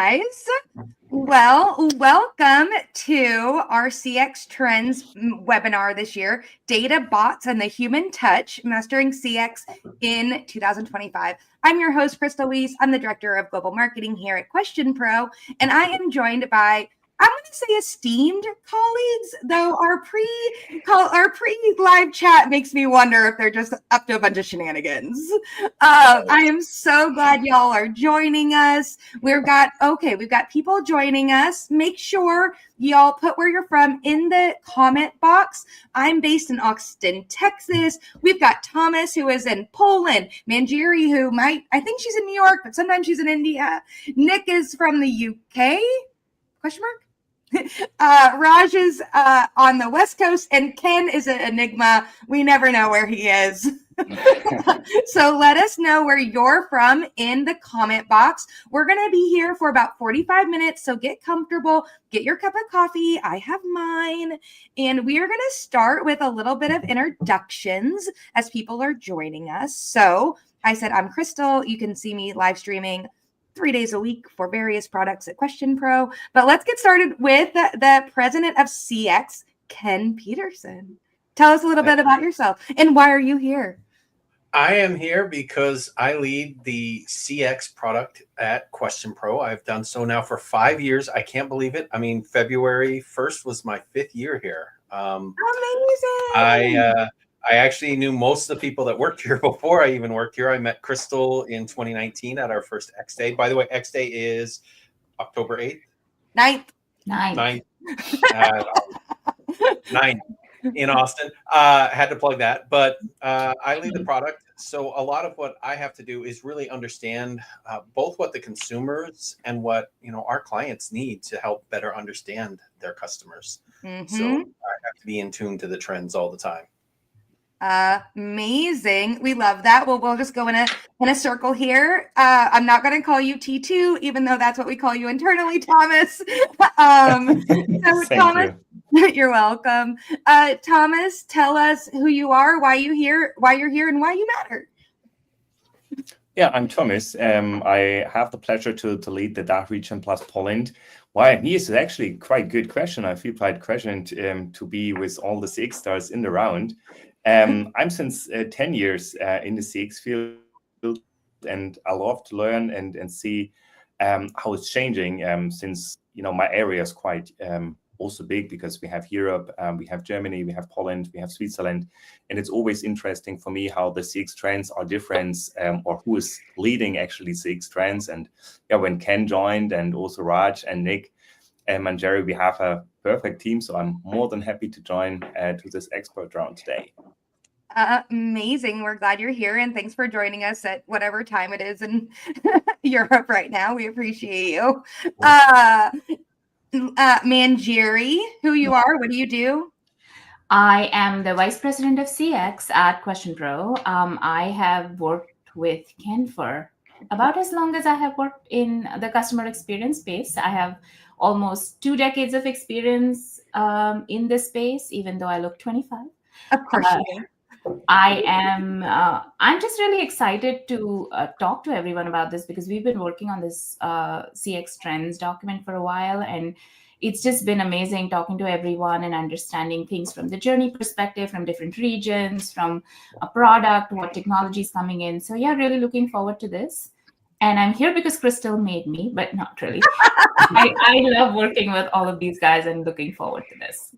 guys. Well, welcome to our CX Trends webinar this year, Data, Bots, and the Human Touch, Mastering CX in 2025. I'm your host, Crystal Weiss. I'm the Director of Global Marketing here at QuestionPro, and I am joined by, I'm going to say esteemed colleagues, though our pre-live chat makes me wonder if they're just up to a bunch of shenanigans. I am so glad y'all are joining us. We've got people joining us. Make sure y'all put where you're from in the comment box. I'm based in Austin, Texas. We've got Thomas, who is in Poland. Manjiri, I think she's in New York, but sometimes she's in India. Nick is from the UK? Question mark? Raj is on the West Coast, and Ken is an enigma. We never know where he is. So let us know where you're from in the comment box. We're going to be here for about 45 minutes, so get comfortable, get your cup of coffee. I have mine. And we are going to start with a little bit of introductions as people are joining us. So I said, I'm Crystal. You can see me live streaming 3 days a week for various products at QuestionPro. But let's get started with the president of CX, Ken Peterson. Tell us a little bit about yourself and why are you here? I am here because I lead the CX product at QuestionPro. I've done so now for 5 years. I can't believe it. I mean, February 1st was my 5th year here. Amazing. I actually knew most of the people that worked here before I even worked here. I met Crystal in 2019 at our first X Day. By the way, X Day is October 8th? 9th. 9th in Austin. Had to plug that. But I lead the product. So a lot of what I have to do is really understand both what the consumers and what our clients need to help better understand their customers. Mm-hmm. So I have to be in tune to the trends all the time. Amazing. We love that. Well, we'll just go in a circle here. I'm not going to call you T2, even though that's what we call you internally, Thomas. Thomas, you're welcome. Thomas, tell us who you are, why you're here, and why you matter. Yeah, I'm Thomas. I have the pleasure to lead the DACH region plus Poland. Why I'm here is actually quite a good question. I feel quite present to be with all the CX stars in the round. I'm since 10 years in the CX field, and I love to learn and see how it's changing since, my area is quite also big because we have Europe, we have Germany, we have Poland, we have Switzerland. And it's always interesting for me how the CX trends are different or who is leading actually CX trends. And when Ken joined and also Raj and Nick and Manjiri, we have a perfect team. So I'm more than happy to join to this expert round today. Amazing. We're glad you're here. And thanks for joining us at whatever time it is in Europe right now. We appreciate you. Manjiri, who you are, what do you do? I am the Vice President of CX at QuestionPro. I have worked with Ken for about as long as I have worked in the customer experience space. I have almost 2 decades of experience in this space, even though I look 25. Of course you do. I'm just really excited to talk to everyone about this because we've been working on this CX trends document for a while, and it's just been amazing talking to everyone and understanding things from the journey perspective, from different regions, from a product, what technology is coming in. So yeah, really looking forward to this. And I'm here because Crystal made me, but not really. I love working with all of these guys and looking forward to this.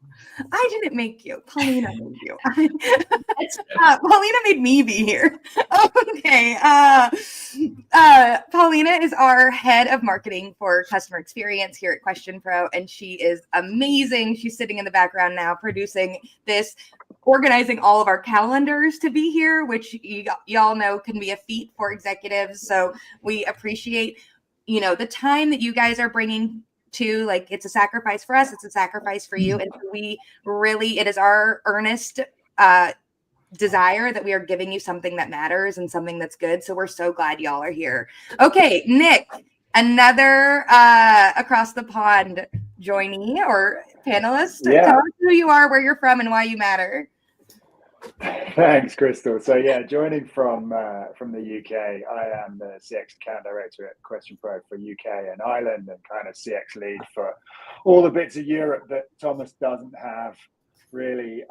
I didn't make you. Paulina made you. Paulina made me be here. Okay. Paulina is our head of marketing for customer experience here at QuestionPro, and she is amazing. She's sitting in the background now producing this, organizing all of our calendars to be here, which y'all know can be a feat for executives. So we appreciate, the time that you guys are bringing to, it's a sacrifice for us. It's a sacrifice for you. And it is our earnest desire that we are giving you something that matters and something that's good. So we're so glad y'all are here. Okay, Nick, another across the pond joinee or panelist. Yeah. Tell us who you are, where you're from, and why you matter. Thanks, Crystal. So yeah, joining from the UK, I am the CX account director at QuestionPro for UK and Ireland, and kind of CX lead for all the bits of Europe that Thomas doesn't have. Really,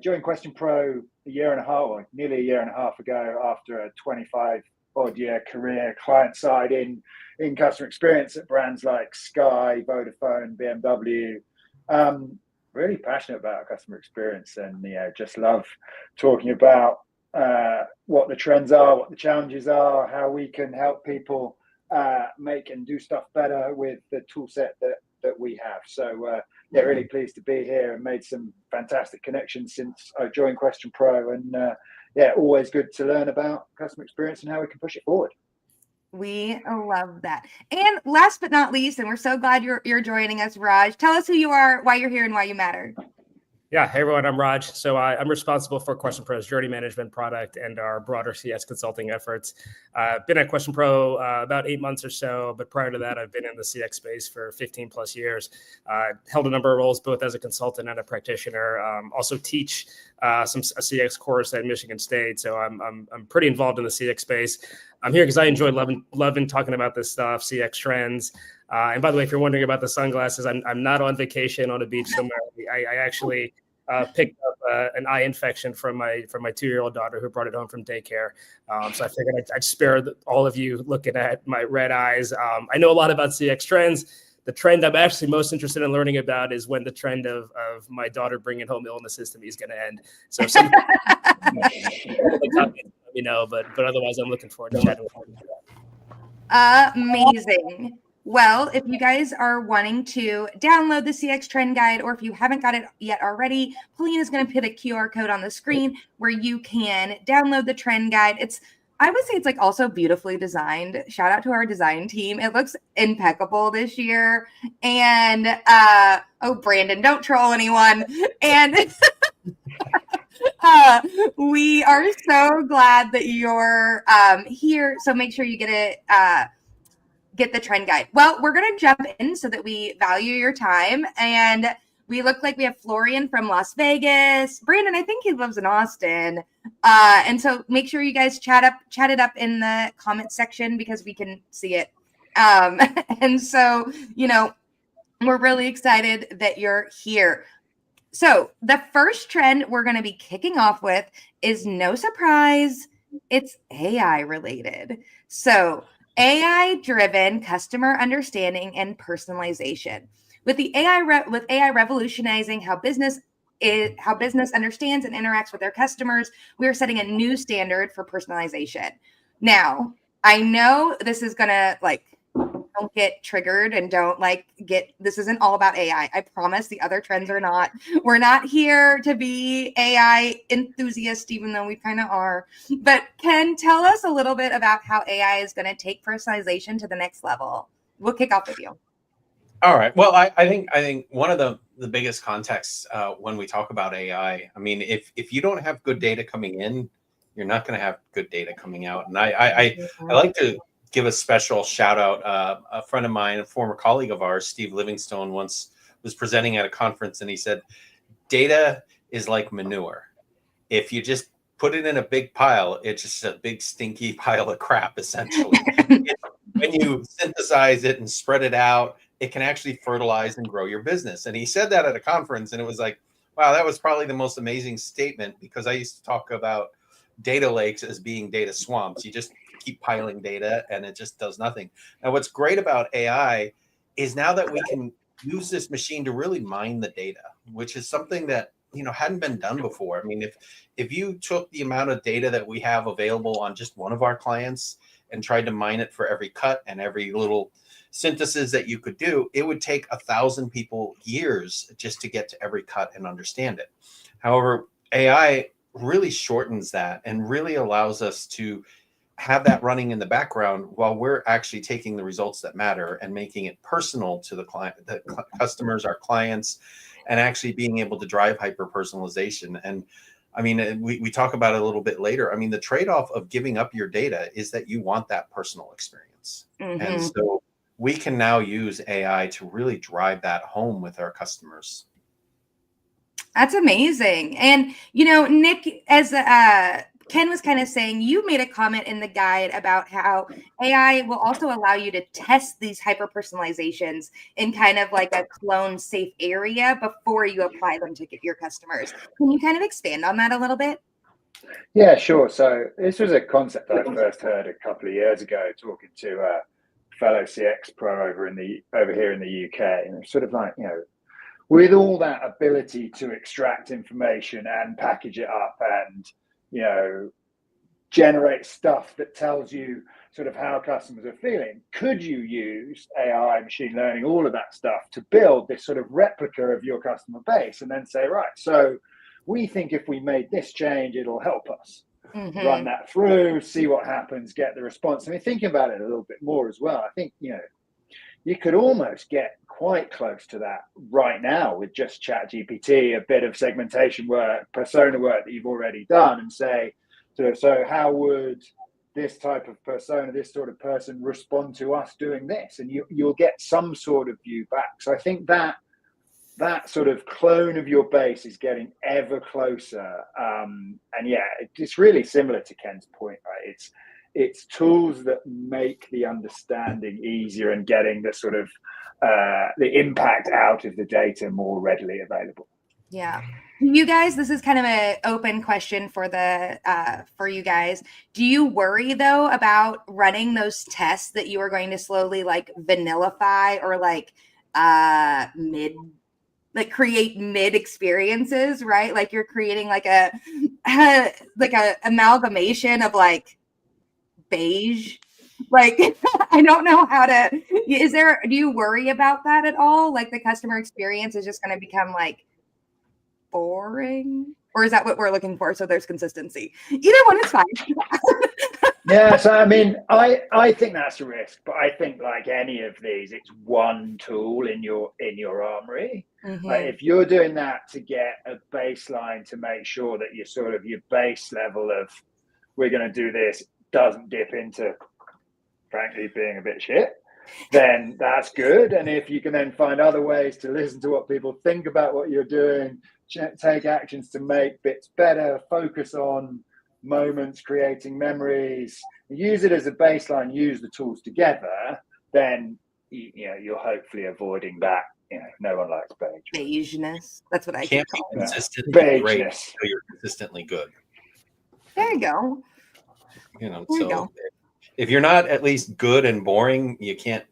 joined QuestionPro a year and a half, or nearly a year and a half ago, after a 25-odd year career client side in customer experience at brands like Sky, Vodafone, BMW. Really passionate about customer experience, and just love talking about what the trends are, what the challenges are, how we can help people make and do stuff better with the tool set that we have. So really pleased to be here, and made some fantastic connections since I joined QuestionPro, and always good to learn about customer experience and how we can push it forward. We love that. And last but not least, and we're so glad you're joining us, Raj. Tell us who you are, why you're here, and why you matter. Yeah, hey everyone, I'm Raj. So I'm responsible for QuestionPro's journey management product and our broader CS consulting efforts. Been at QuestionPro about 8 months or so, but prior to that, I've been in the CX space for 15 plus years. Held a number of roles both as a consultant and a practitioner. Also teach a CX course at Michigan State, so I'm pretty involved in the CX space. I'm here because I enjoy loving talking about this stuff, CX trends. And by the way, if you're wondering about the sunglasses, I'm not on vacation on a beach somewhere. I actually picked up an eye infection from my 2-year-old daughter who brought it home from daycare. So I figured I'd spare all of you looking at my red eyes. I know a lot about CX trends. The trend I'm actually most interested in learning about is when the trend of my daughter bringing home illnesses to me is going to end. So some let me know, but otherwise I'm looking forward to chatting with you. Amazing. Well, if you guys are wanting to download the CX Trend Guide, or if you haven't got it yet already, Pauline is going to put a QR code on the screen where you can download the Trend Guide. I would say it's like also beautifully designed. Shout out to our design team. It looks impeccable this year. And Brandon, don't troll anyone. And we are so glad that you're here. So make sure you get the Trend Guide. Well, we're going to jump in so that we value your time. And we look like we have Florian from Las Vegas. Brandon, I think he lives in Austin. And so make sure you guys chat it up in the comment section because we can see it. And so, we're really excited that you're here. So the first trend we're going to be kicking off with is, no surprise, it's AI related. So AI-driven customer understanding and personalization. With the AI revolutionizing how business understands and interacts with their customers, we are setting a new standard for personalization. Now, I know this is gonna don't get triggered and this isn't all about AI. I promise the other trends are not. We're not here to be AI enthusiasts, even though we kind of are. But Ken, tell us a little bit about how AI is going to take personalization to the next level. We'll kick off with you. All right. Well, I think one of the biggest contexts when we talk about AI, I mean, if you don't have good data coming in, you're not going to have good data coming out. And I like to give a special shout out. A friend of mine, a former colleague of ours, Steve Livingstone, once was presenting at a conference, and he said, data is like manure. If you just put it in a big pile, it's just a big stinky pile of crap, essentially. When you synthesize it and spread it out, it can actually fertilize and grow your business. And he said that at a conference, and it was like, wow, that was probably the most amazing statement, because I used to talk about data lakes as being data swamps. You just keep piling data and it just does nothing. And what's great about AI is now that we can use this machine to really mine the data, which is something that hadn't been done before. I mean, if you took the amount of data that we have available on just one of our clients and tried to mine it for every cut and every little synthesis that you could do, it would take 1,000 people years just to get to every cut and understand it. However, AI really shortens that and really allows us to have that running in the background while we're actually taking the results that matter and making it personal to the client, the customers, our clients, and actually being able to drive hyper-personalization. And I mean, we talk about it a little bit later. I mean, the trade-off of giving up your data is that you want that personal experience. Mm-hmm. And so we can now use AI to really drive that home with our customers. That's amazing. And, Nick, as Ken was kind of saying, you made a comment in the guide about how AI will also allow you to test these hyper-personalizations in kind of like a clone safe area before you apply them to your customers. Can you kind of expand on that a little bit? Yeah, sure. So this was a concept I first heard a couple of years ago talking to a fellow CX pro over here in the UK. And it's sort of like, with all that ability to extract information and package it up and, generate stuff that tells you sort of how customers are feeling, could you use AI, machine learning, all of that stuff to build this sort of replica of your customer base and then say, right, so we think if we made this change, it'll help us. Run that through, see what happens, get the response. I mean, thinking about it a little bit more as well, I think, you could almost get quite close to that right now with just ChatGPT, a bit of segmentation work, persona work that you've already done, and say, so how would this type of persona, this sort of person respond to us doing this? And you'll get some sort of view back. So I think that sort of clone of your base is getting ever closer. And yeah, it's really similar to Ken's point, right? It's tools that make the understanding easier and getting the sort of the impact out of the data more readily available. Yeah. You guys, this is kind of an open question for you guys. Do you worry though about running those tests that you are going to slowly like vanillify or create mid experiences, right? Like you're creating like a amalgamation of like beige. Like, I don't know how to, do you worry about that at all? Like the customer experience is just going to become like boring, or is that what we're looking for? So there's consistency. Either one is fine. Yeah, so I mean, I think that's a risk, but I think like any of these, it's one tool in your armory. Like if you're doing that to get a baseline to make sure that your base level of we're going to do this doesn't dip into, frankly, being a bit shit, then that's good. And if you can then find other ways to listen to what people think about what you're doing, take actions to make bits better, focus on moments, creating memories, use it as a baseline, use the tools together, then you're hopefully avoiding that. No one likes beigeness. That's what I can't keep be calling consistently great until you're consistently good. There you go. So if you're not at least good and boring, you can't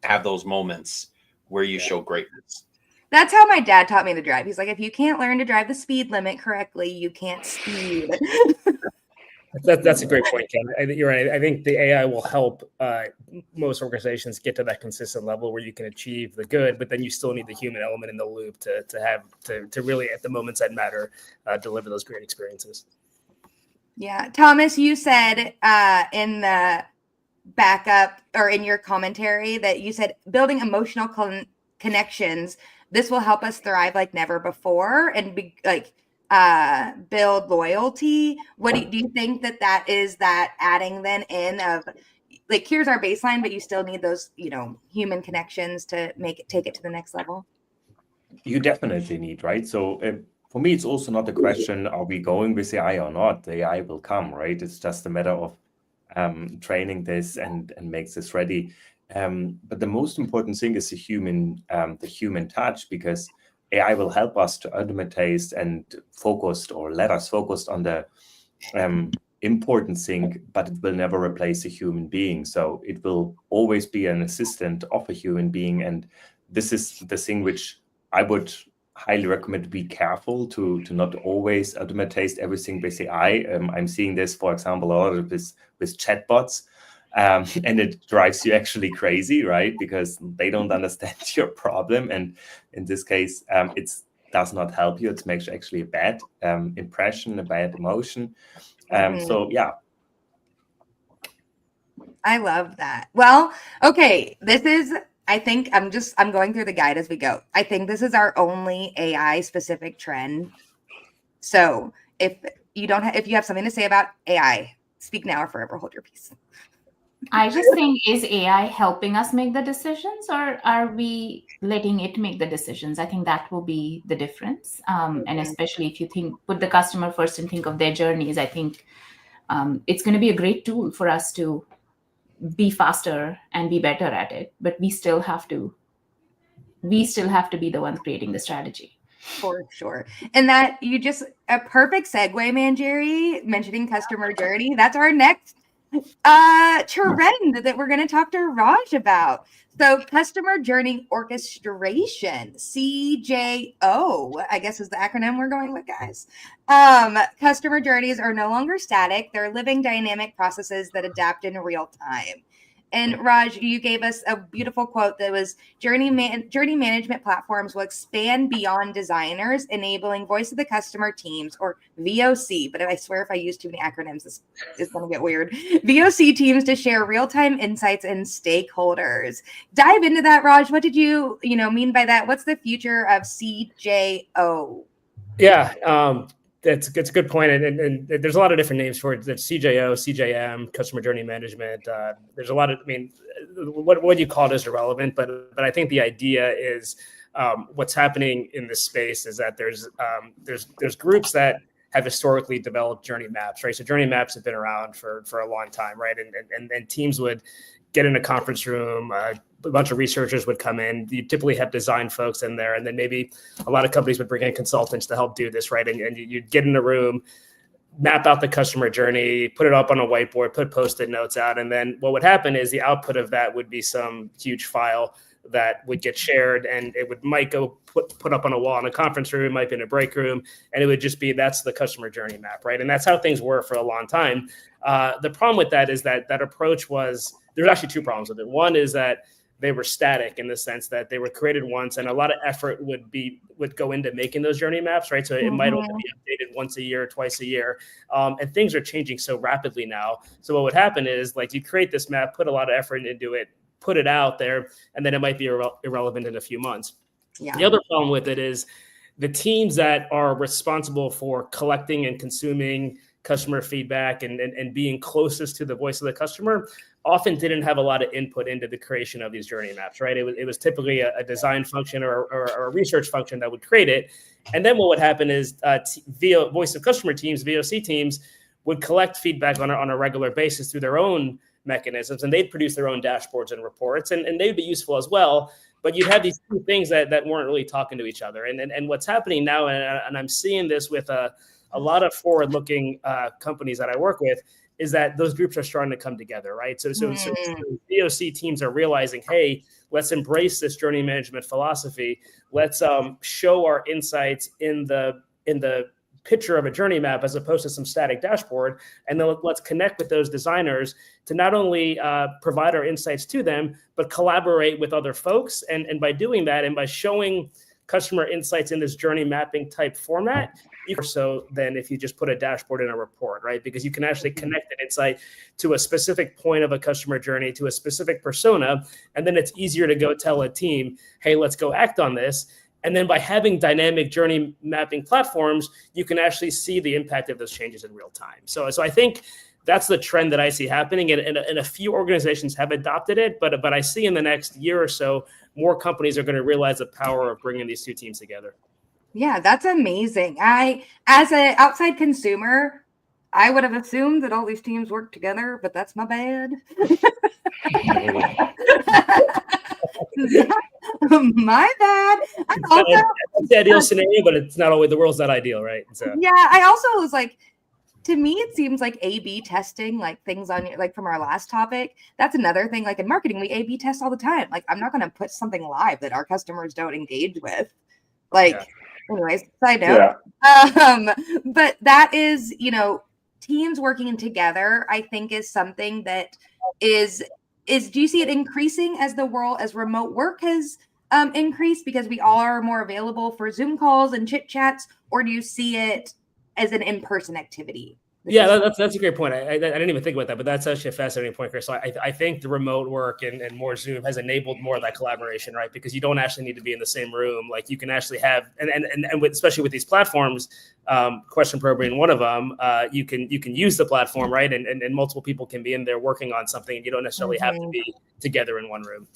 have those moments where you show greatness. That's how my dad taught me to drive. He's like, if you can't learn to drive the speed limit correctly, you can't speed. That's a great point, Ken. I think you're right. I think the AI will help most organizations get to that consistent level where you can achieve the good, but then you still need the human element in the loop to really, at the moments that matter, deliver those great experiences. Yeah. Thomas, you said in the backup or in your commentary that you said building emotional connections, this will help us thrive like never before and be like build loyalty. What do you think that is that adding then in of like, here's our baseline, but you still need those, human connections to take it to the next level? You definitely need, right? So for me, it's also not a question, are we going with AI or not? The AI will come, right? It's just a matter of training this and makes this ready. But the most important thing is the human touch, because AI will help us to automate and let us focus on the important thing, but it will never replace a human being. So it will always be an assistant of a human being. And this is the thing which I would highly recommend to be careful to not always automate everything with AI. I'm seeing this, for example, a lot of this with chatbots. And it drives you actually crazy, right? Because they don't understand your problem. And in this case, it does not help you. It makes actually a bad impression, a bad emotion. So, yeah. I love that. Well, okay. I think I'm going through the guide as we go. I think this is our only AI specific trend. So if you have something to say about AI, speak now or forever hold your peace. I just think, is AI helping us make the decisions, or are we letting it make the decisions? I think that will be the difference. And especially if you put the customer first and think of their journeys, I think it's going to be a great tool for us to be faster and be better at it. But we still have to be the ones creating the strategy. For sure. And that you just a perfect segue, Manjiri, mentioning customer journey. That's our next trend that we're going to talk to Raj about. So customer journey orchestration, CJO, I guess is the acronym we're going with, guys. Customer journeys are no longer static. They're living dynamic processes that adapt in real time. And Raj, you gave us a beautiful quote that was journey management platforms will expand beyond designers, enabling voice of the customer teams, or VOC. But I swear if I use too many acronyms, this is going to get weird. VOC teams to share real-time insights and stakeholders. Dive into that, Raj. What did you mean by that? What's the future of CJO? Yeah, that's a good point, and there's a lot of different names for it. There's CJO, CJM, customer journey management. There's a lot of, what you call it is irrelevant, but I think the idea is what's happening in this space is that there's groups that have historically developed journey maps, right? So journey maps have been around for a long time, right? And teams would get in a conference room. A bunch of researchers would come in. You typically have design folks in there, and then maybe a lot of companies would bring in consultants to help do this, right? And you'd get in a room, map out the customer journey, put it up on a whiteboard, put Post-it notes out, and then what would happen is the output of that would be some huge file that would get shared, and it might go put up on a wall in a conference room, might be in a break room, and it would just be, that's the customer journey map, right? And that's how things were for a long time. The problem with that is that approach was, there's actually two problems with it. One is that they were static in the sense that they were created once, and a lot of effort would go into making those journey maps, right? So it might only be updated once a year, twice a year, and things are changing so rapidly now. So what would happen is, like, you create this map, put a lot of effort into it, put it out there, and then it might be irrelevant in a few months. Yeah. The other problem with it is the teams that are responsible for collecting and consuming customer feedback and being closest to the voice of the customer often didn't have a lot of input into the creation of these journey maps, right? It was typically a design function or a research function that would create it. And then what would happen is via voice of customer teams, VOC teams, would collect feedback on a regular basis through their own mechanisms, and they'd produce their own dashboards and reports, and they'd be useful as well. But you'd have these two things that weren't really talking to each other. And what's happening now, and I'm seeing this with a lot of forward-looking companies that I work with, is that those groups are starting to come together, right? So VOC teams are realizing, hey, let's embrace this journey management philosophy. Let's show our insights in the picture of a journey map as opposed to some static dashboard. And then let's connect with those designers to not only provide our insights to them, but collaborate with other folks. And by doing that, and by showing customer insights in this journey mapping type format, so than if you just put a dashboard in a report, right? Because you can actually connect an insight to a specific point of a customer journey, to a specific persona, and then it's easier to go tell a team, hey, let's go act on this. And then by having dynamic journey mapping platforms, you can actually see the impact of those changes in real time. So I think that's the trend that I see happening, and a few organizations have adopted it, but I see in the next year or so, more companies are going to realize the power of bringing these two teams together. Yeah, that's amazing. As an outside consumer, I would have assumed that all these teams work together, but that's my bad. My bad. It's the ideal scenario, but it's not always, the world's not ideal, right? So. Yeah, I also was like, to me, it seems like A/B testing, like things on, like from our last topic. That's another thing. Like in marketing, we A/B test all the time. Like I'm not going to put something live that our customers don't engage with. Like. Yeah. Anyways, side note. Yeah. But that is, teams working together, I think, is something that is do you see it increasing as remote work has increased because we all are more available for Zoom calls and chit chats, or do you see it as an in-person activity Yeah, that's a great point. I didn't even think about that, but that's actually a fascinating point, Chris. So I think the remote work and more Zoom has enabled more of that collaboration, right? Because you don't actually need to be in the same room. Like you can actually have, and with, especially with these platforms, QuestionPro being one of them, you can use the platform, right? And multiple people can be in there working on something, and you don't necessarily have to be together in one room.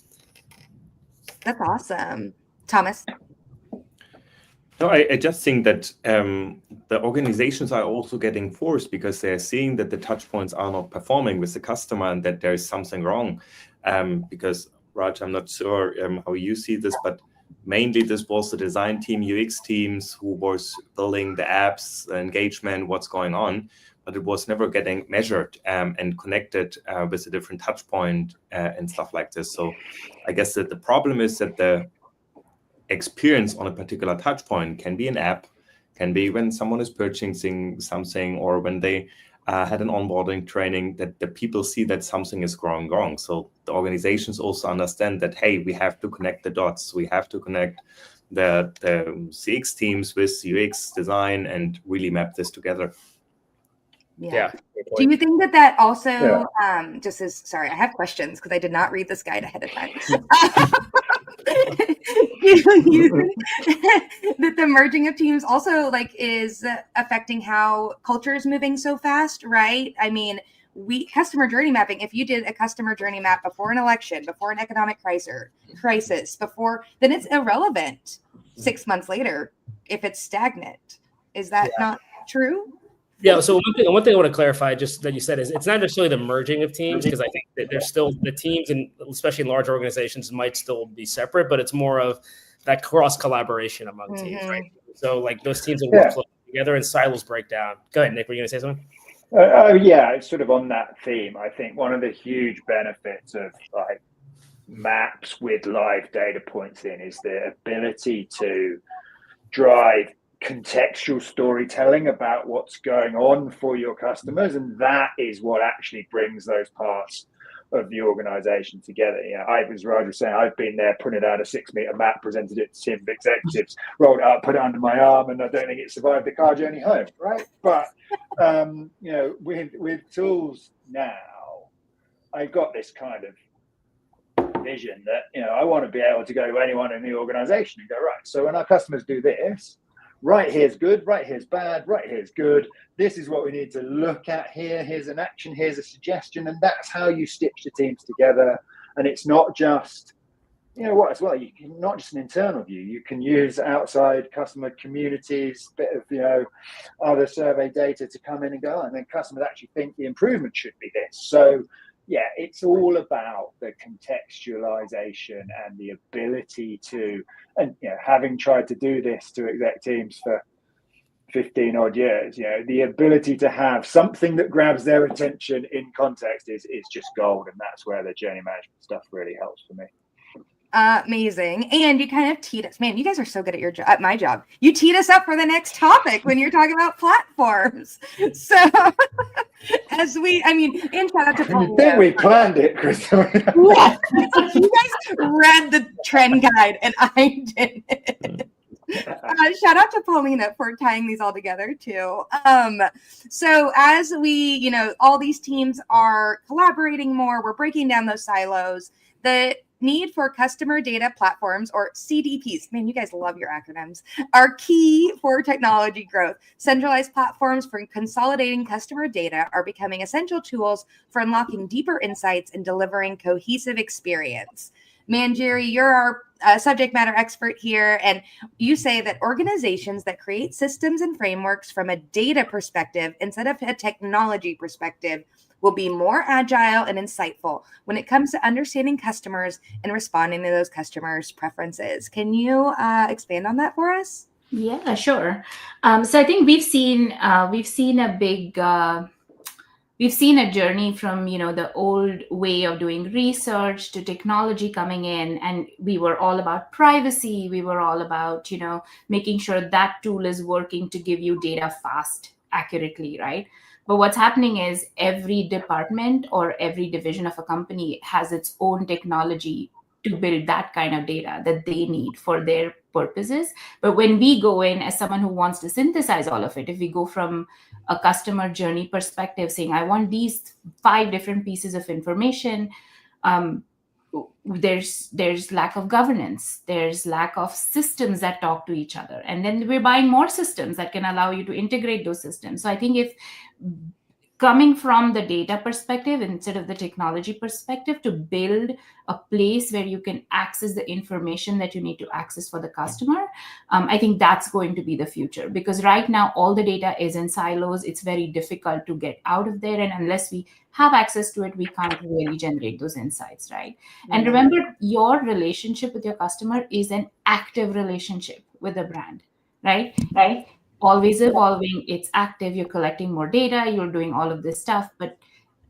That's awesome. Thomas? No, I just think that the organizations are also getting forced because they're seeing that the touch points are not performing with the customer and that there is something wrong. Because, Raj, I'm not sure how you see this, but mainly this was the design team, UX teams who was building the apps, the engagement, what's going on, but it was never getting measured and connected with a different touch point and stuff like this. So I guess that the problem is that the experience on a particular touch point can be an app, can be when someone is purchasing something, or when they had an onboarding training, that the people see that something is going wrong. So the organizations also understand that, hey, we have to connect the dots. We have to connect the CX teams with UX design and really map this together. Yeah. Do you think that also just as, sorry, I have questions because I did not read this guide ahead of time. That the merging of teams also is affecting how culture is moving so fast, right? I mean, customer journey mapping, if you did a customer journey map before an election, before an economic crisis, then it's irrelevant 6 months later if it's stagnant. Is that not true? Yeah. So one thing I want to clarify, just that you said, is it's not necessarily the merging of teams, because I think that there's still the teams, and especially in large organizations, might still be separate, but it's more of that cross collaboration among teams, right? So those teams will work closely together and silos break down. Go ahead, Nick. Were you going to say something? Yeah, it's sort of on that theme. I think one of the huge benefits of maps with live data points in is the ability to drive contextual storytelling about what's going on for your customers, and that is what actually brings those parts of the organization together. As Raj was saying, I've been there, printed out a 6-meter map, presented it to team of executives, rolled it up, put it under my arm, and I don't think it survived the car journey home, right? But with tools now, I've got this kind of vision that I want to be able to go to anyone in the organization and go, right, so when our customers do this, right here's good, right here's bad, right here's good, this is what we need to look at here, here's an action, here's a suggestion, and that's how you stitch the teams together. And it's not just as well, you can not just an internal view, you can use outside customer communities, bit of other survey data to come in and go, and then customers actually think the improvement should be this. So yeah, it's all about the contextualization and the ability to, and having tried to do this to exec teams for 15 odd years, the ability to have something that grabs their attention in context is just gold. And that's where the journey management stuff really helps for me. Amazing. And you kind of teed us, man, you guys are so good at my job. You teed us up for the next topic when you're talking about platforms. So and shout out to Paul. I think we planned it, Chris. You guys read the trend guide and I didn't. Shout out to Paulina for tying these all together too. So as we, all these teams are collaborating more, we're breaking down those silos. The need for customer data platforms, or CDPs, man, you guys love your acronyms, are key for technology growth. Centralized platforms for consolidating customer data are becoming essential tools for unlocking deeper insights and delivering cohesive experience. Manjiri, you're our subject matter expert here, and you say that organizations that create systems and frameworks from a data perspective instead of a technology perspective will be more agile and insightful when it comes to understanding customers and responding to those customers' preferences. Can you expand on that for us? Yeah, sure. So I think we've seen a journey from the old way of doing research to technology coming in, and we were all about privacy. We were all about making sure that tool is working to give you data fast, accurately, right? But what's happening is every department or every division of a company has its own technology to build that kind of data that they need for their purposes. But when we go in as someone who wants to synthesize all of it, if we go from a customer journey perspective, saying, I want these 5 different pieces of information, there's lack of governance, there's lack of systems that talk to each other, and then we're buying more systems that can allow you to integrate those systems. So I think if coming from the data perspective instead of the technology perspective, to build a place where you can access the information that you need to access for the customer, I think that's going to be the future. Because right now, all the data is in silos. It's very difficult to get out of there. And unless we have access to it, we can't really generate those insights, right? Mm-hmm. And remember, your relationship with your customer is an active relationship with the brand, right? Always evolving, it's active, you're collecting more data, you're doing all of this stuff. But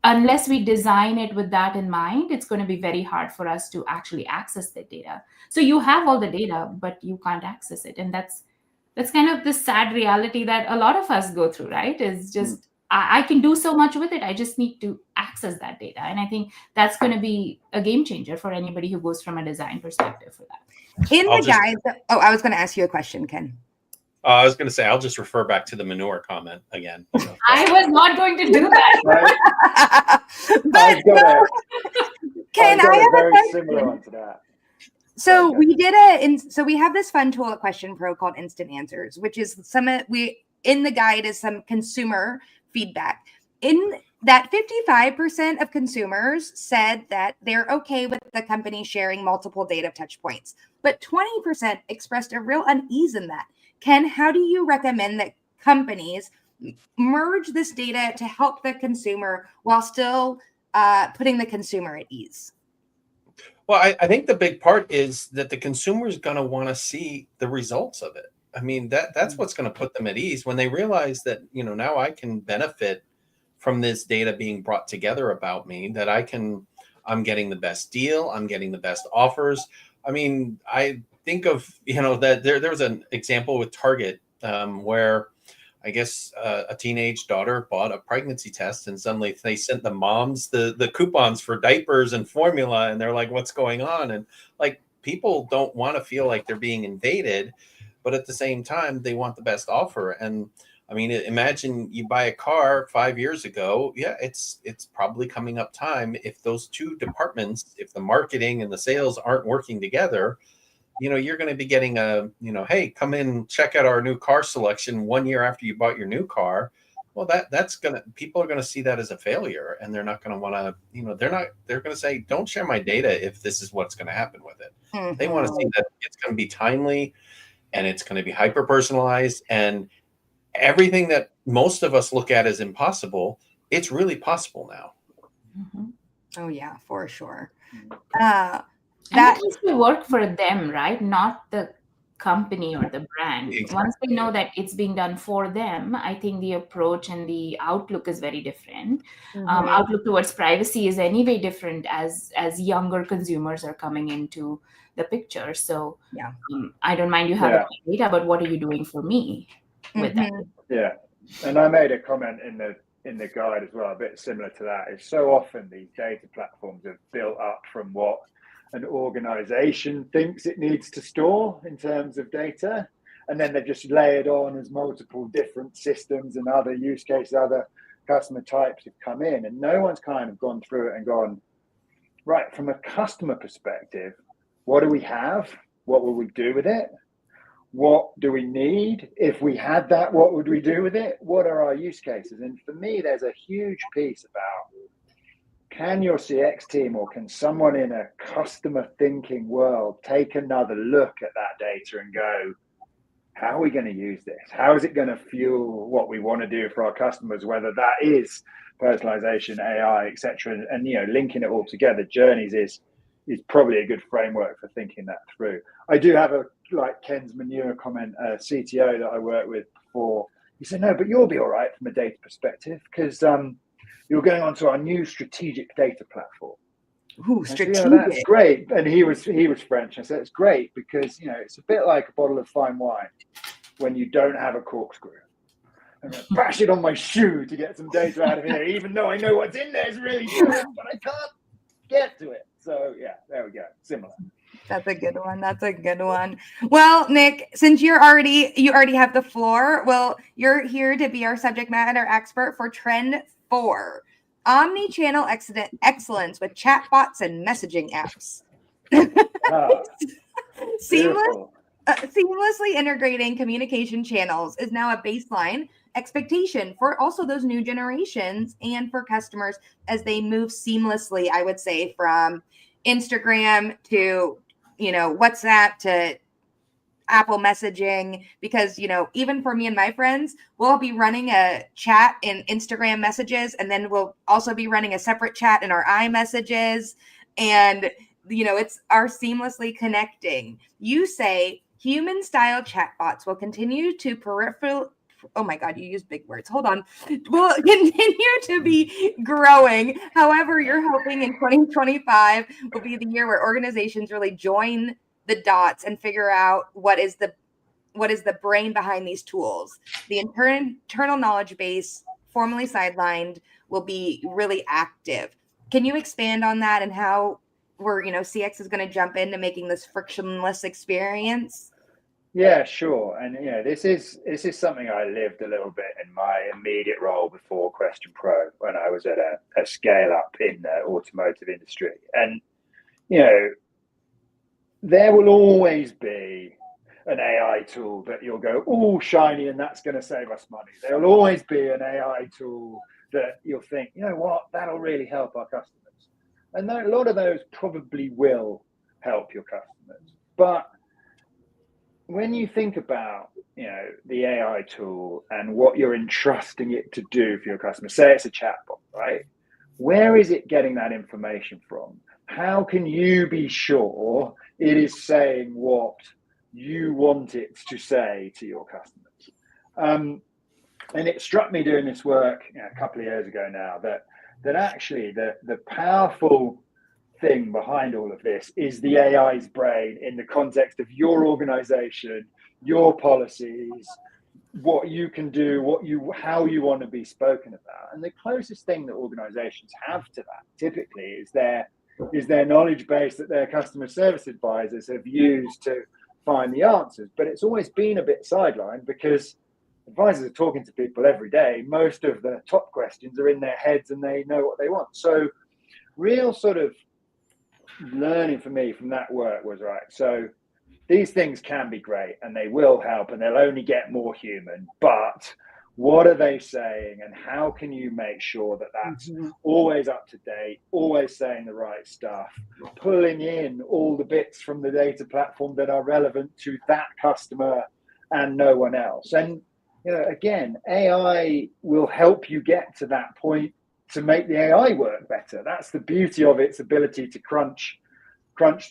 unless we design it with that in mind, it's going to be very hard for us to actually access the data. So you have all the data, but you can't access it. And that's kind of the sad reality that a lot of us go through, right? Is just, I can do so much with it. I just need to access that data. And I think that's going to be a game changer for anybody who goes from a design perspective for that. In the guide, I was going to ask you a question, Ken. I was going to say, I'll just refer back to the manure comment again. I was not going to do that. But Ken, I have a very similar one to that. So we have this fun tool at QuestionPro called Instant Answers, which is in the guide is some consumer feedback. In that 55% of consumers said that they're okay with the company sharing multiple data touch points, but 20% expressed a real unease in that. Ken, how do you recommend that companies merge this data to help the consumer while still putting the consumer at ease? Well, I think the big part is that the consumer is going to want to see the results of it. I mean, that's what's going to put them at ease when they realize that, now I can benefit from this data being brought together about me, that I'm getting the best deal, I'm getting the best offers. I mean, I think of, that there was an example with Target where I guess a teenage daughter bought a pregnancy test, and suddenly they sent the moms the coupons for diapers and formula, and they're like, what's going on? And like, people don't want to feel like they're being invaded, but at the same time, they want the best offer. And I mean, imagine you buy a car 5 years ago. Yeah, it's probably coming up time, if those two departments, if the marketing and the sales aren't working together, you're going to be getting hey, come in, check out our new car selection 1 year after you bought your new car. Well, people are going to see that as a failure, and they're not going to want to, they're going to say, don't share my data if this is what's going to happen with it. Mm-hmm. They want to see that it's going to be timely, and it's going to be hyper-personalized, and everything that most of us look at as impossible, it's really possible now. Mm-hmm. Oh yeah, for sure. That needs to work for them, right? Not the company or the brand. Exactly. Once they know that it's being done for them, I think the approach and the outlook is very different. Mm-hmm. Outlook towards privacy is anyway different as younger consumers are coming into the picture. So yeah, I don't mind you having my data, but what are you doing for me with that? Yeah, and I made a comment in the guide as well, a bit similar to that. Is so often these data platforms are built up from what an organization thinks it needs to store in terms of data, and then they're just layered on as multiple different systems and other use cases, other customer types have come in, and no one's kind of gone through it and gone, right, from a customer perspective, what do we have? What will we do with it? What do we need? If we had that, what would we do with it? What are our use cases? And for me, there's a huge piece about, can your CX team or can someone in a customer thinking world take another look at that data and go, how are we going to use this? How is it going to fuel what we want to do for our customers, whether that is personalization, AI, etc. And linking it all together, Journeys is probably a good framework for thinking that through. I do have like Ken's manure comment, a CTO that I worked with before. He said, no, but you'll be all right from a data perspective because you're going on to our new strategic data platform. Ooh, strategic. Said, that's great. And he was French. I said, it's great because, it's a bit like a bottle of fine wine when you don't have a corkscrew. I'm going to bash it on my shoe to get some data out of here, even though I know what's in there is really good, but I can't get to it. So yeah, there we go. Similar. That's a good one. That's a good one. Well, Nick, since you already have the floor, well, you're here to be our subject matter expert for Trend 4, Omni-Channel Excellence with chatbots and messaging apps. Seamlessly integrating communication channels is now a baseline expectation for also those new generations and for customers as they move seamlessly, I would say, from Instagram to WhatsApp to Apple messaging, because, even for me and my friends, we'll be running a chat in Instagram messages, and then we'll also be running a separate chat in our iMessages. And, it's our seamlessly connecting. You say human style chatbots will continue to oh my God, you use big words. Hold on. Will continue to be growing. However, you're hoping in 2025 will be the year where organizations really join the dots and figure out what is the brain behind these tools. The internal knowledge base, formerly sidelined, will be really active. Can you expand on that and how CX is going to jump into making this frictionless experience? Yeah, sure. And this is something I lived a little bit in my immediate role before QuestionPro, when I was at a scale up in the automotive industry. And there will always be an AI tool that you'll go, oh, shiny, and that's going to save us money. There will always be an AI tool that you'll think, you know what, that'll really help our customers. And a lot of those probably will help your customers. But when you think about, the AI tool and what you're entrusting it to do for your customers, say it's a chatbot, right? Where is it getting that information from? How can you be sure it is saying what you want it to say to your customers? And it struck me doing this work a couple of years ago now that actually the powerful thing behind all of this is the AI's brain in the context of your organization, your policies, what you can do, how you want to be spoken about. And the closest thing that organizations have to that typically is their knowledge base that their customer service advisors have used to find the answers. But it's always been a bit sidelined because advisors are talking to people every day. Most of the top questions are in their heads and they know what they want. So real sort of learning for me from that work was, right, so these things can be great and they will help and they'll only get more human, but what are they saying and how can you make sure that that's always up to date, always saying the right stuff, pulling in all the bits from the data platform that are relevant to that customer and no one else. And again, AI will help you get to that point to make the AI work better. That's the beauty of its ability to crunch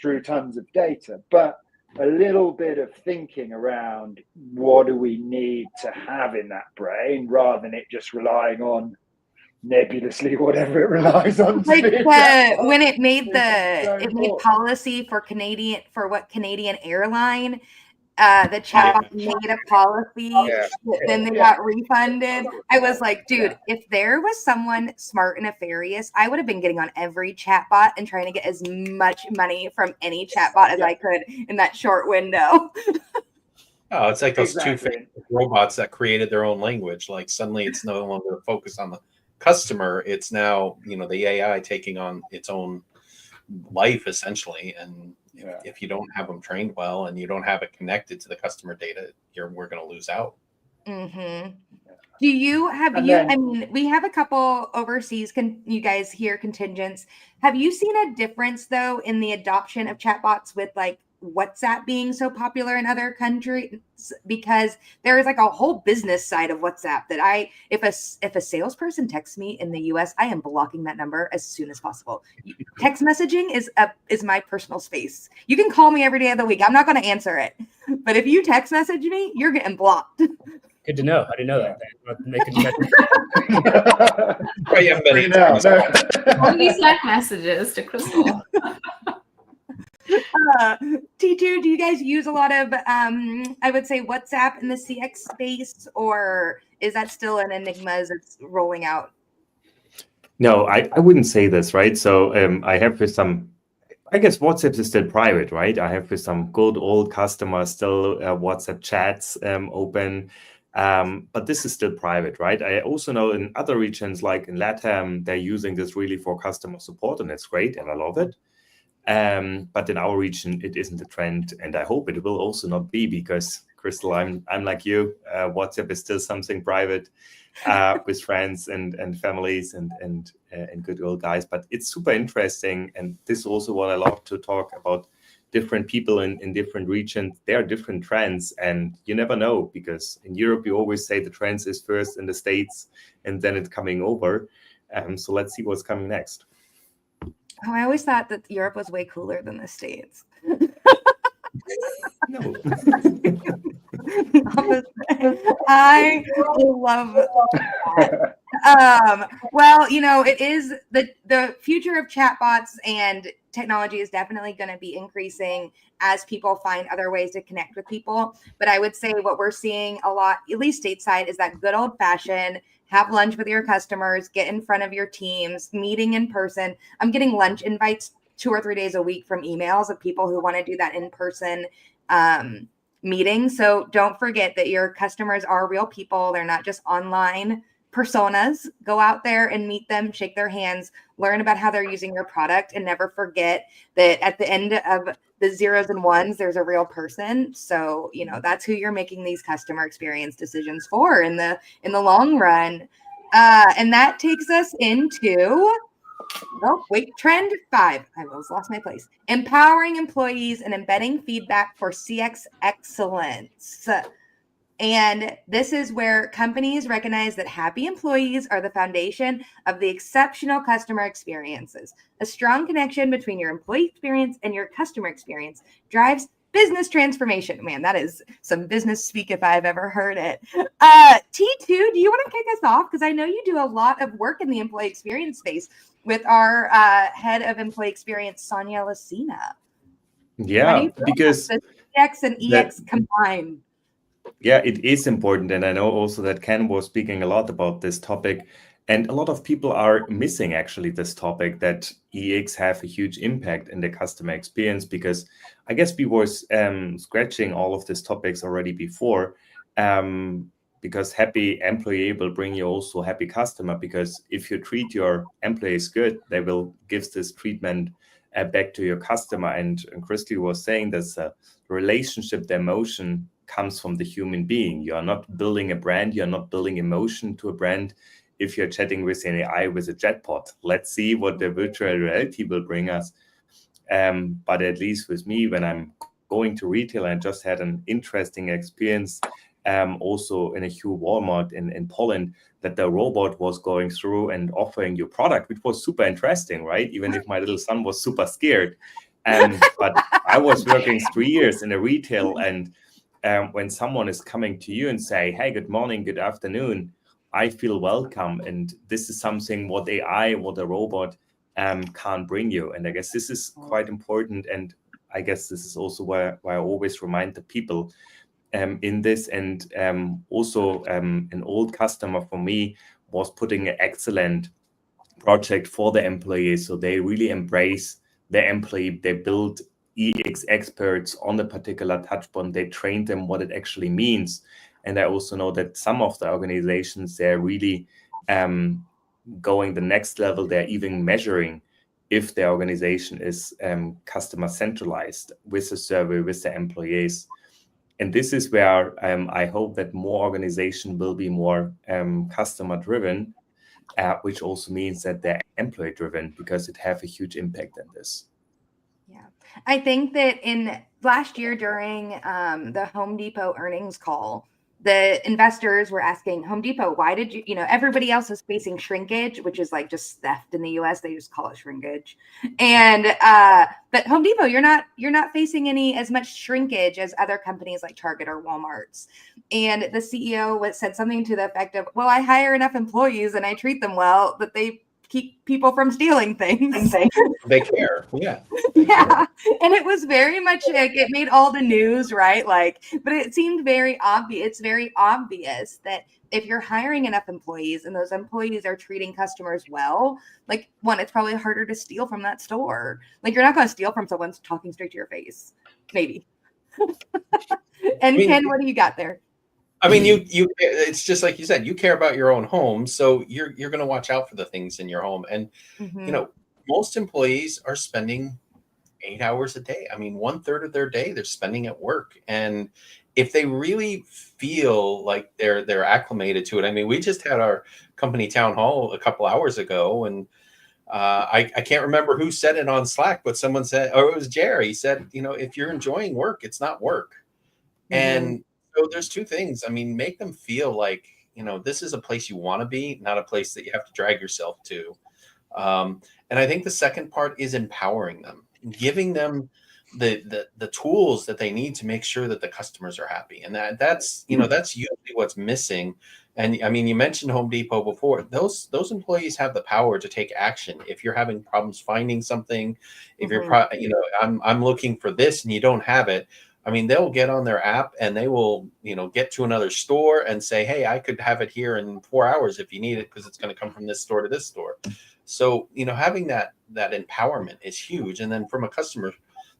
through tons of data. But a little bit of thinking around what do we need to have in that brain rather than it just relying on nebulously whatever it relies on. Like when it made made policy for Canadian airline. The chatbot made a policy, then they got refunded. I was like, dude, if there was someone smart and nefarious, I would have been getting on every chatbot and trying to get as much money from any chatbot as I could in that short window. Oh, it's like those two robots that created their own language. Like suddenly it's no longer focused on the customer. It's now, the AI taking on its own life essentially. And if you don't have them trained well and you don't have it connected to the customer data, we're going to lose out. Mm-hmm. Do you have I mean, we have a couple overseas, you guys here contingents. Have you seen a difference though in the adoption of chatbots with like WhatsApp being so popular in other countries? Because there is like a whole business side of WhatsApp that if a salesperson texts me in the US, I am blocking that number as soon as possible. Text messaging is my personal space. You can call me every day of the week. I'm not going to answer it. But if you text message me, you're getting blocked. Good to know. I didn't know that. You haven't been Only Slack messages to Crystal. T2, do you guys use a lot of, I would say, WhatsApp in the CX space, or is that still an enigma as it's rolling out? No, I wouldn't say this, right? So I have some I guess WhatsApp is still private, right? I have with some good old customers still WhatsApp chats open, but this is still private, right? I also know in other regions, like in LATAM, they're using this really for customer support, and it's great, and I love it. But in our region, it isn't a trend, and I hope it will also not be, because Crystal, I'm like you. WhatsApp is still something private with friends and families and good old guys. But it's super interesting, and this is also what I love to talk about. Different people in different regions, there are different trends, and you never know, because in Europe you always say the trends is first in the States, and then it's coming over. So let's see what's coming next. Oh, I always thought that Europe was way cooler than the States. No. I love that. Well, it is the future of chatbots and technology is definitely going to be increasing as people find other ways to connect with people. But I would say what we're seeing a lot, at least stateside, is that good old fashioned have lunch with your customers, get in front of your teams, meeting in person. I'm getting lunch invites 2 or 3 days a week from emails of people who want to do that in person meeting. So don't forget that your customers are real people. They're not just online personas. Go out there and meet them, shake their hands, learn about how they're using your product, and never forget that at the end of the zeros and ones, there's a real person. So, that's who you're making these customer experience decisions for in the long run. And that takes us into trend 5. I almost lost my place. Empowering employees and embedding feedback for CX excellence. And this is where companies recognize that happy employees are the foundation of the exceptional customer experiences. A strong connection between your employee experience and your customer experience drives business transformation. Man, that is some business speak if I've ever heard it. T2, do you want to kick us off? Because I know you do a lot of work in the employee experience space with our head of employee experience, Sonia Lucina. Yeah, because the CX and EX combined. Yeah, it is important. And I know also that Ken was speaking a lot about this topic. And a lot of people are missing actually this topic, that EX have a huge impact in the customer experience, because I guess we were scratching all of these topics already before, because happy employee will bring you also happy customer, because if you treat your employees good, they will give this treatment back to your customer. And Christy was saying that the relationship, the emotion comes from the human being. You are not building a brand, you're not building emotion to a brand if you're chatting with an AI, with a chatbot. Let's see what the virtual reality will bring us. But at least with me, when I'm going to retail, I just had an interesting experience also in a huge Walmart in Poland, that the robot was going through and offering you product, which was super interesting, right? Even if my little son was super scared. But I was working 3 years in a retail, and when someone is coming to you and say, hey, good morning, good afternoon, I feel welcome. And this is something what AI, what a robot can't bring you. And I guess this is quite important. And I guess this is also why I always remind the people in this. And also an old customer for me was putting an excellent project for the employees. So they really embrace the employee. They build EX experts on the particular touchpoint. They train them what it actually means. And I also know that some of the organizations, they're really going the next level. They're even measuring if the organization is customer centralized with the survey, with the employees. And this is where I hope that more organizations will be more customer driven, which also means that they're employee driven, because it have a huge impact on this. Yeah, I think that in last year during the Home Depot earnings call, the investors were asking Home Depot, why did you, everybody else is facing shrinkage, which is like just theft in the US. They just call it shrinkage. And but Home Depot, you're not facing as much shrinkage as other companies like Target or Walmart's. And the CEO said something to the effect of, well, I hire enough employees and I treat them well that they keep people from stealing things. They care. Yeah. Yeah. And it was very much like it made all the news, right? Like, but it seemed very obvious. It's very obvious that if you're hiring enough employees and those employees are treating customers well, like one, it's probably harder to steal from that store. Like you're not going to steal from someone talking straight to your face, maybe. And Ken, what do you got there? I mean, you it's just like you said, you care about your own home, so you're going to watch out for the things in your home. And most employees are spending 8 hours a day. I mean, 1/3 of their day they're spending at work. And if they really feel like they're acclimated to it, I mean, we just had our company town hall a couple hours ago, and I can't remember who said it on Slack, but someone said, or it was Jerry said, if you're enjoying work, it's not work. And so there's two things. I mean, make them feel like, this is a place you want to be, not a place that you have to drag yourself to. And I think the second part is empowering them, giving them the tools that they need to make sure that the customers are happy. And that's usually what's missing. And I mean, you mentioned Home Depot before. Those employees have the power to take action. If you're having problems finding something, if I'm looking for this and you don't have it, I mean, they'll get on their app and they will, get to another store and say, hey, I could have it here in 4 hours if you need it, because it's going to come from this store to this store. So, having that empowerment is huge. And then from a customer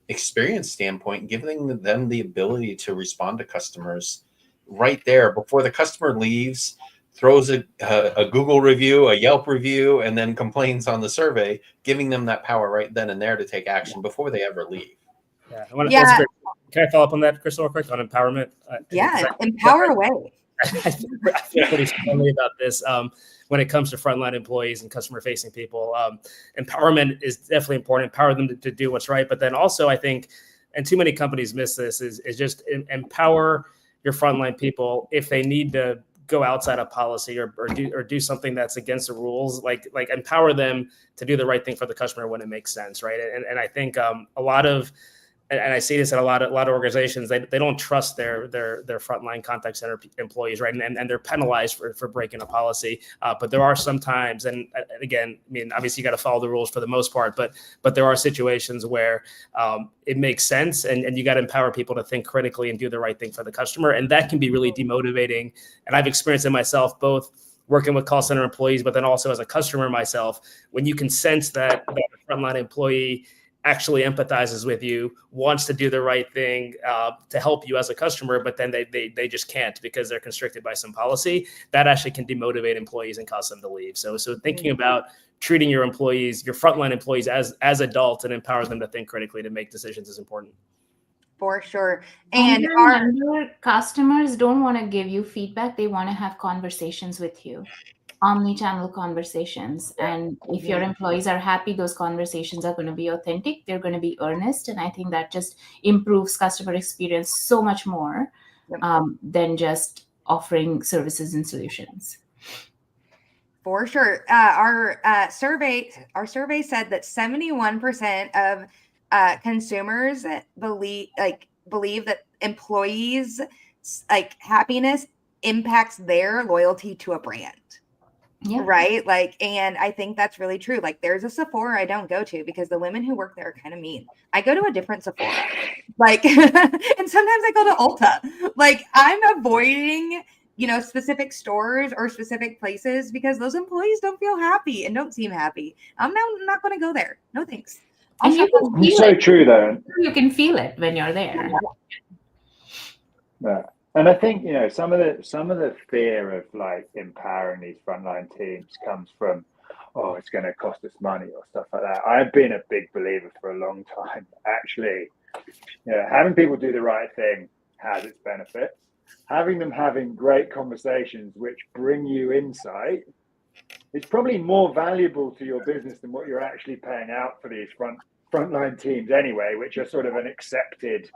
experience standpoint, giving them the ability to respond to customers right there before the customer leaves, throws a Google review, a Yelp review, and then complains on the survey, giving them that power right then and there to take action before they ever leave. Yeah. Can I follow up on that, Crystal, real quick, on empowerment? Empower away. I feel pretty strongly about this when it comes to frontline employees and customer-facing people. Empowerment is definitely important. Empower them to do what's right. But then also, I think, and too many companies miss this, is just empower your frontline people if they need to go outside of policy or do something that's against the rules. Like empower them to do the right thing for the customer when it makes sense, right? And I think a lot of, and I see this in a lot of organizations, they don't trust their frontline contact center employees, right? And they're penalized for breaking a policy. But there are some times, and again, I mean, obviously you got to follow the rules for the most part, but there are situations where it makes sense, and you got to empower people to think critically and do the right thing for the customer. And that can be really demotivating. And I've experienced it myself, both working with call center employees, but then also as a customer myself, when you can sense that the frontline employee actually empathizes with you, wants to do the right thing to help you as a customer, but then they just can't because they're constricted by some policy, that actually can demotivate employees and cause them to leave. So thinking about treating your employees, your frontline employees as adults and empower them to think critically to make decisions is important. For sure. And remember, customers don't want to give you feedback. They want to have conversations with you. Omni-channel conversations. And if your employees are happy, those conversations are going to be authentic. They're going to be earnest. And I think that just improves customer experience so much more than just offering services and solutions. For sure. Our survey said that 71% of consumers believe that employees' happiness impacts their loyalty to a brand. Yeah. Right. And I think that's really true. There's a Sephora I don't go to because the women who work there are kind of mean. I go to a different Sephora. And sometimes I go to Ulta. I'm avoiding, specific stores or specific places because those employees don't feel happy and don't seem happy. I'm not going to go there. No thanks. It's so true, though. You can feel it when you're there. Yeah. And I think, some of the fear of empowering these frontline teams comes from, it's going to cost us money or stuff like that. I've been a big believer for a long time. Actually, having people do the right thing has its benefits. Having them having great conversations which bring you insight is probably more valuable to your business than what you're actually paying out for these frontline teams anyway, which are sort of an accepted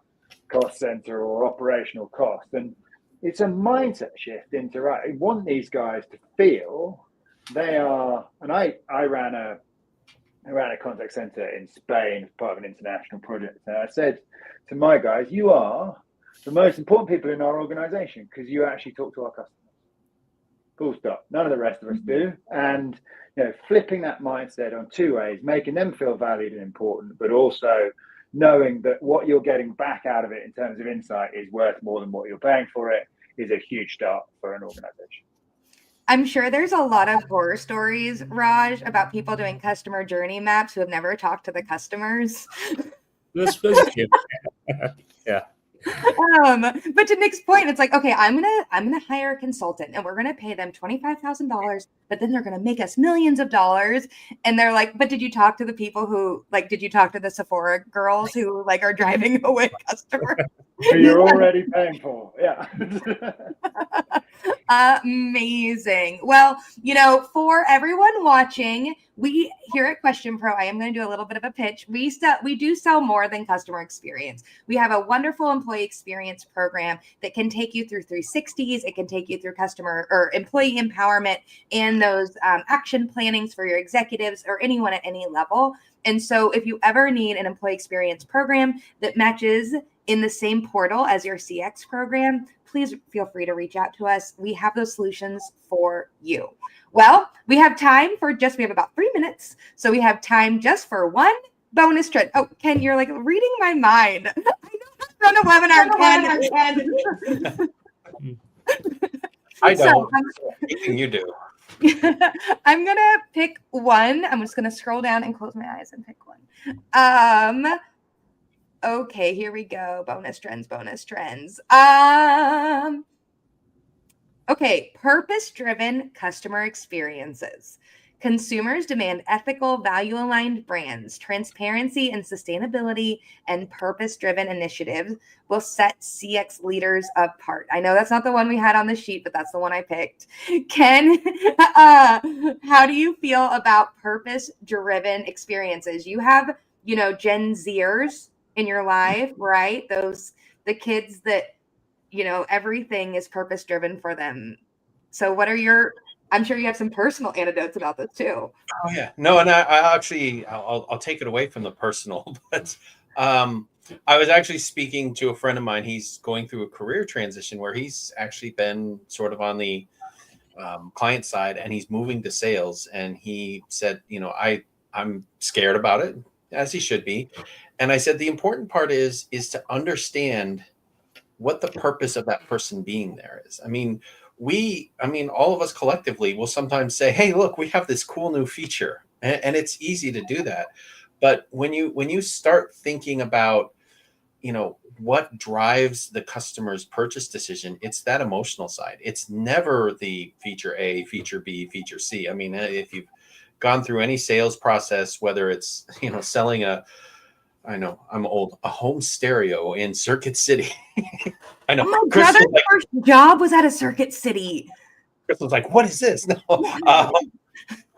cost center or operational cost. And it's a mindset shift into, right, I want these guys to feel they are, and I ran a contact center in Spain as part of an international project. And I said to my guys, you are the most important people in our organization because you actually talk to our customers. Full stop. None of the rest of us do. And flipping that mindset on two ways, making them feel valued and important, but also knowing that what you're getting back out of it in terms of insight is worth more than what you're paying for it, is a huge start for an organization. I'm sure there's a lot of horror stories, Raj, about people doing customer journey maps who have never talked to the customers. This was cute. Yeah. But to Nick's point, it's like, okay, I'm gonna hire a consultant and we're gonna pay them $25,000, but then they're gonna make us millions of dollars. And they're like, but did you talk to the people who did you talk to the Sephora girls who are driving away customers? Who you're already paying for. Yeah. Amazing. Well, for everyone watching, we here at QuestionPro, I am going to do a little bit of a pitch. We do sell more than customer experience. We have a wonderful employee experience program that can take you through 360s. It can take you through customer or employee empowerment and those action plannings for your executives or anyone at any level. And so if you ever need an employee experience program that matches in the same portal as your CX program, please feel free to reach out to us. We have those solutions for you. Well, we have time for we have about 3 minutes. So we have time just for one bonus trend. Oh, Ken, you're reading my mind. I know I've done a webinar, Ken. I don't. Anything you do. I'm going to pick one. I'm just going to scroll down and close my eyes and pick one. Okay, here we go. Bonus trends. Okay, purpose-driven customer experiences. Consumers demand ethical, value-aligned brands. Transparency and sustainability and purpose-driven initiatives will set CX leaders apart. I know that's not the one we had on the sheet, but that's the one I picked. Ken, how do you feel about purpose-driven experiences? You have, Gen Zers in your life, right? The kids that, everything is purpose driven for them. So I'm sure you have some personal anecdotes about this too. Oh yeah, no, and I'll take it away from the personal, but I was actually speaking to a friend of mine. He's going through a career transition where he's actually been sort of on the client side and he's moving to sales. And he said, I'm scared about it, as he should be. And I said, the important part is to understand what the purpose of that person being there is. I mean, all of us collectively will sometimes say, hey, look, we have this cool new feature, and it's easy to do that. But when you start thinking about, what drives the customer's purchase decision, it's that emotional side. It's never the feature A, feature B, feature C. I mean, if you've gone through any sales process, whether it's, selling I know I'm old, a home stereo in Circuit City. I know. My brother's first job was at a Circuit City. Crystal's like, what is this?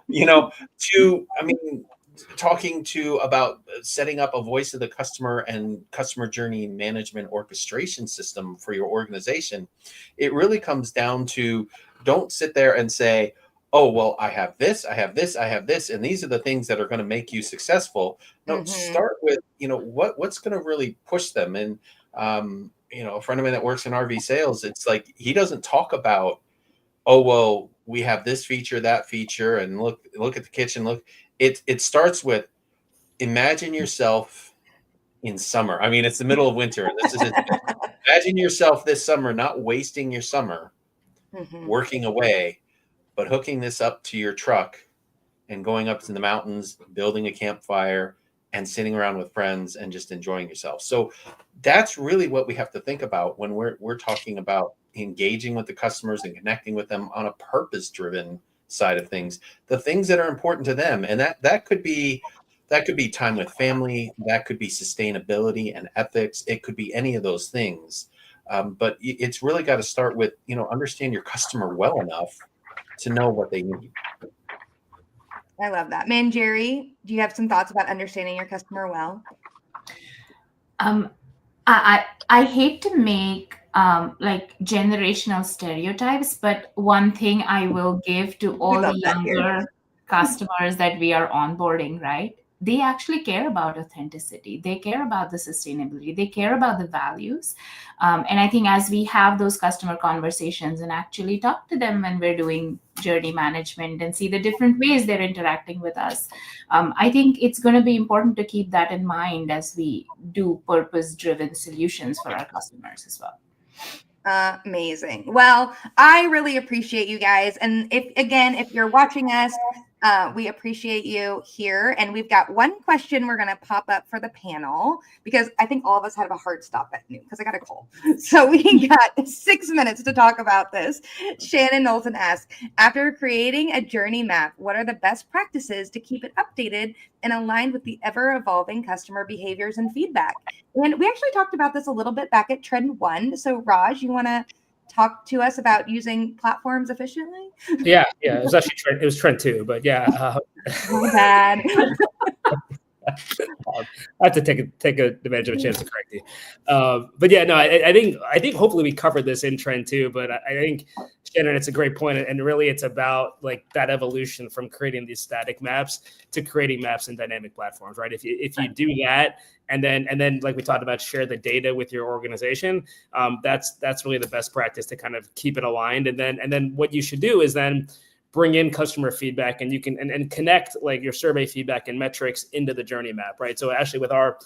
No, talking about setting up a voice of the customer and customer journey management orchestration system for your organization. It really comes down to, don't sit there and say, oh, well, I have this, and these are the things that are going to make you successful. No, start with, what's going to really push them. And, a friend of mine that works in RV sales, it's like, he doesn't talk about, oh, well, we have this feature, that feature, and look at the kitchen. It starts with, imagine yourself in summer. I mean, it's the middle of winter, and this is it. Imagine yourself this summer, not wasting your summer working away, but hooking this up to your truck and going up to the mountains, building a campfire and sitting around with friends and just enjoying yourself. So that's really what we have to think about when we're talking about engaging with the customers and connecting with them on a purpose-driven side of things, the things that are important to them. And that could be time with family, that could be sustainability and ethics. It could be any of those things. But it's really got to start with, understand your customer well enough to know what they need. I love that. Manjiri, do you have some thoughts about understanding your customer well? I hate to make generational stereotypes, but one thing I will give to all the younger customers that we are onboarding, right? they actually care about authenticity. They care about the sustainability. They care about the values. And I think as we have those customer conversations and actually talk to them when we're doing journey management and see the different ways they're interacting with us, I think it's going to be important to keep that in mind as we do purpose-driven solutions for our customers as well. Amazing. Well, I really appreciate you guys. And if you're watching us, we appreciate you here. And we've got one question we're going to pop up for the panel because I think all of us have a hard stop at noon because I got a call. So we got 6 minutes to talk about this. Shannon Knowlton asks, after creating a journey map, what are the best practices to keep it updated and aligned with the ever-evolving customer behaviors and feedback? And we actually talked about this a little bit back at Trend 1. So Raj, you want to talk to us about using platforms efficiently? Yeah. It was actually Trend 2, but yeah. My bad. I have to take advantage of a chance to correct you. But yeah, no, I think hopefully we covered this in Trend 2, but I think, Shannon, it's a great point. And really it's about like that evolution from creating these static maps to creating maps in dynamic platforms, right? If you do that, and then like we talked about, share the data with your organization, that's really the best practice to kind of keep it aligned. And then what you should do is then bring in customer feedback, and you can and connect like your survey feedback and metrics into the journey map, right? So actually with our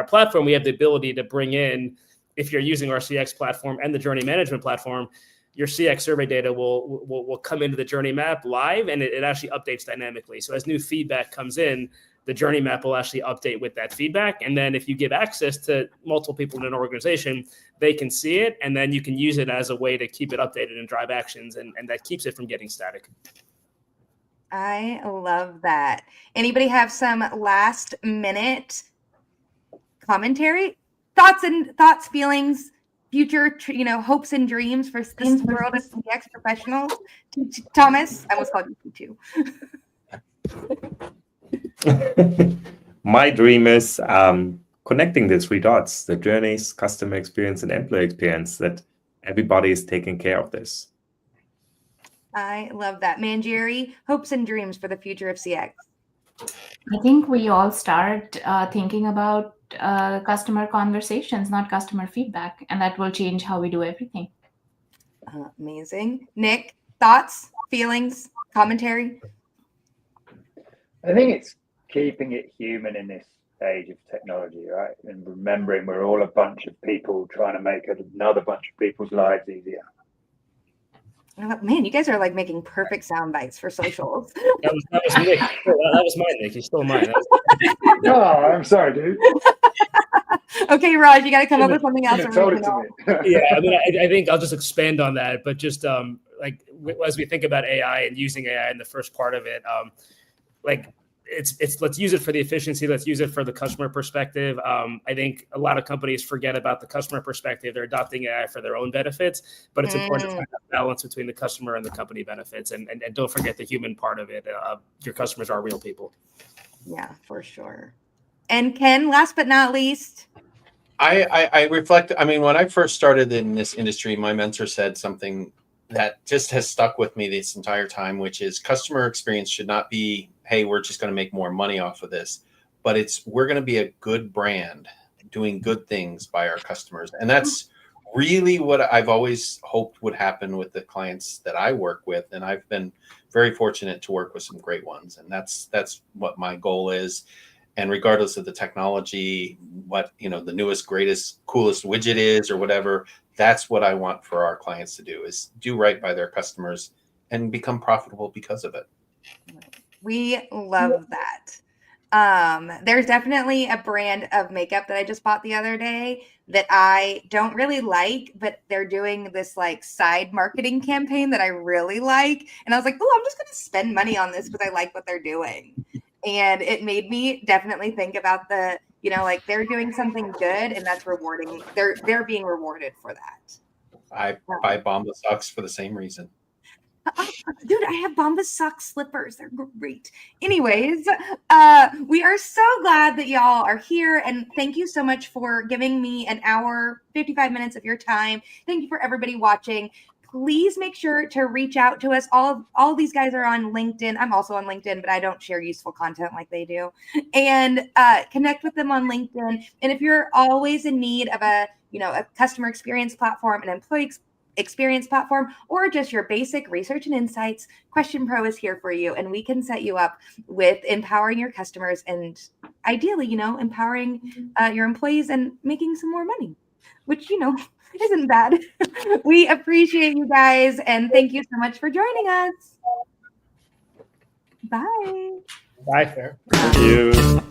platform, we have the ability to bring in, if you're using our CX platform and the journey management platform, your CX survey data will come into the journey map live, and it actually updates dynamically. So as new feedback comes in, the journey map will actually update with that feedback. And then if you give access to multiple people in an organization, they can see it, and then you can use it as a way to keep it updated and drive actions, and that keeps it from getting static. I love that. Anybody have some last minute commentary? Thoughts, feelings, future, hopes and dreams for this world of CX professionals? Thomas, I almost called you too. My dream is connecting the three dots, the journeys, customer experience, and employee experience, that everybody is taking care of this. I love that. Manjiri, hopes and dreams for the future of CX. I think we all start thinking about customer conversations, not customer feedback, and that will change how we do everything. Amazing. Nick, thoughts, feelings, commentary? I think it's keeping it human in this age of technology, right? And remembering we're all a bunch of people trying to make another bunch of people's lives easier. Man, you guys are like making perfect sound bites for socials. That was Nick. That was mine, Nick. You stole mine. Oh, I'm sorry, dude. Okay, Raj, you got to come up with something else. Yeah, I mean, I think I'll just expand on that, but just like as we think about AI and using AI in the first part of it, like it's let's use it for the efficiency. Let's use it for the customer perspective. I think a lot of companies forget about the customer perspective. They're adopting AI for their own benefits, but it's important to find a balance between the customer and the company benefits. And don't forget the human part of it. Your customers are real people. Yeah, for sure. And Ken, last but not least. I reflect. I mean, when I first started in this industry, my mentor said something that just has stuck with me this entire time, which is customer experience should not be, hey, we're just going to make more money off of this, but we're going to be a good brand doing good things by our customers. And that's really what I've always hoped would happen with the clients that I work with. And I've been very fortunate to work with some great ones. And that's what my goal is. And regardless of the technology, what, the newest, greatest, coolest widget is or whatever, that's what I want for our clients to do, is do right by their customers and become profitable because of it. We love that. There's definitely a brand of makeup that I just bought the other day that I don't really like, but they're doing this like side marketing campaign that I really like. And I was like, oh, I'm just going to spend money on this because I like what they're doing. And it made me definitely think about the, like they're doing something good and that's rewarding. They're being rewarded for that. I buy Bomba socks for the same reason. Dude, I have Bomba sock slippers. They're great. Anyways, we are so glad that y'all are here. And thank you so much for giving me an hour, 55 minutes of your time. Thank you for everybody watching. please make sure to reach out to us. All these guys are on LinkedIn. I'm also on LinkedIn, but I don't share useful content like they do. And connect with them on LinkedIn. And if you're always in need of a customer experience platform, an employee experience platform, or just your basic research and insights, QuestionPro is here for you, and we can set you up with empowering your customers and ideally, empowering your employees and making some more money, which, isn't bad. We appreciate you guys, and thank you so much for joining us. Bye. Bye. Thank you.